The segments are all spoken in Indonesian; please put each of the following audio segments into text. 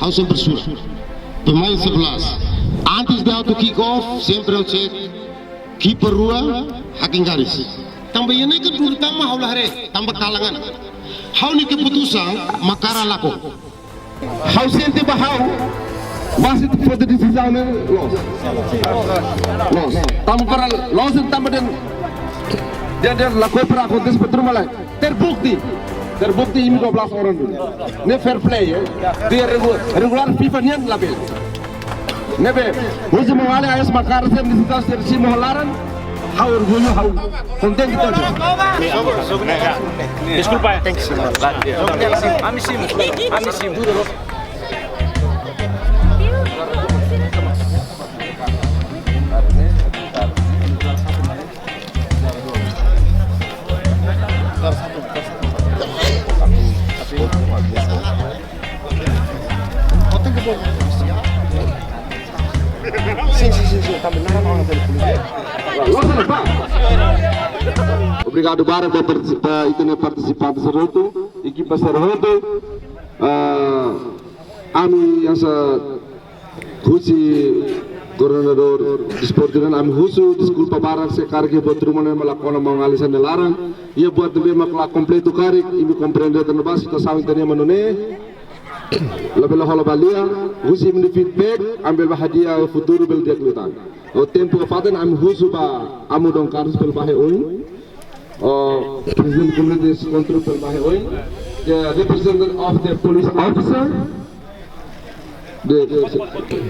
harus bersurat. Pemain 11. Antes de auto kick off, sempre eu cek keeper rua, hakim garis. Tambah ini kan dulu tambah haulah re, tambah kalangan. Hau ni keputusan makara lako. Hau sente bahau, masih for the decision loss. Tambah para loss tambah dan lako para kontes betul malah terbukti ini 12 orang dulu. Ini fair play ya. Dia regular FIFA nian label. Nebe, hoje mawale ayas makar sem di situ sersi mohalaran. Hau orgulho, hau konten kita. Desculpa. Amisim. Obrigado para participar seroto, equipa seroto. Ami yang husi koordinator sportiran ami husu desculpa para sekarang que botrumane melakukan mengalisan dilarang. Ia buat lebih maklak kompleto karik, ini komprehender tanpa kita sawit tanya menune. Lebih halo balia, husi meni feedback, ambil hadiah futuro bel dia kelutan. O tempo faten am husu ba amu dong karus bel bahe oin. President community control bel bahe oin. The representative of the police officer.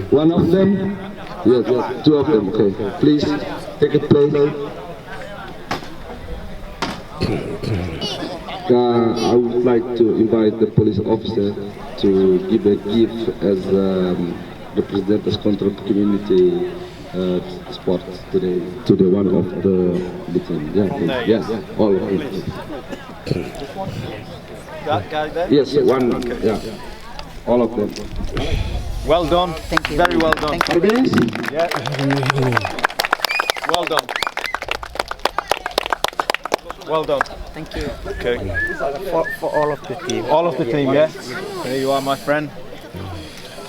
One of them. Yes, two of them. Okay, please take a place. I would like to invite the police officer to give a gift as representatives control community sport today to the one of the team. Yeah, all of it. Yes, one. Okay. Yeah, all of them. Well done. Thank you. Very well done. Thank you. Yeah. Well done. Well done. Thank you. Okay. For all of the team. All of the team, yeah? There you are, my friend.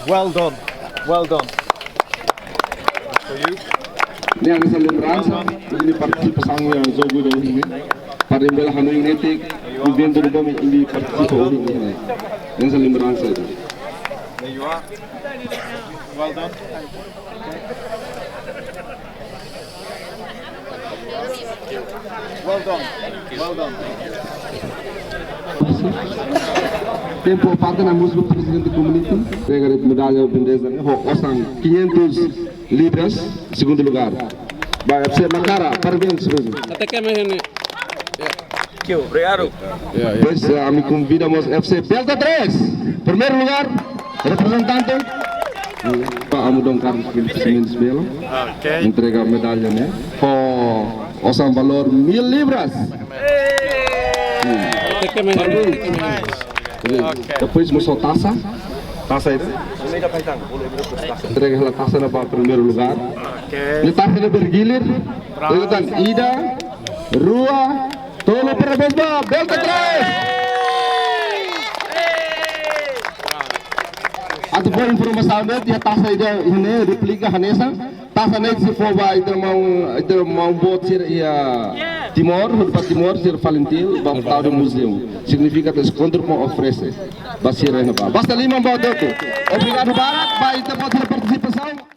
Well done. Well done. For you. Ini yang saya lihat ini partisipasi yang zogu dong ini. Pada embel hanu ini tik, kemudian terubah ini partisipasi ini. Yang saya lihat There you are. Well done. Well done. Well done. Tempo parte na música do presidente da comunidade, pegar a medalha bendeza, osang 500 libras, segundo lugar. Vai FC Makara, parabéns, presidente. Até que mais né? Obrigado. Pois me convidamos FC Delta 3, primeiro lugar, representante. Pak Amudong Carlos Mendes Belo, entrega a medalha, né? Osang valor 1000 libras. Até que mais Depois mostrou taça itu. Entrega a taça para primeiro lugar. Ini taça bergilir. Ikutan Ida, Rua, tolo parabéns ba, Delta 3. Atau por informasi anda, dia taça ini replika Hanesa. Taça ini se for ba itu mau buat sir Timor, Sir Valentil, Bapak do Museu. Significa que esse encontro oferece. Basta 5 bawa. Obrigado, Barak. Baik, tempat participação.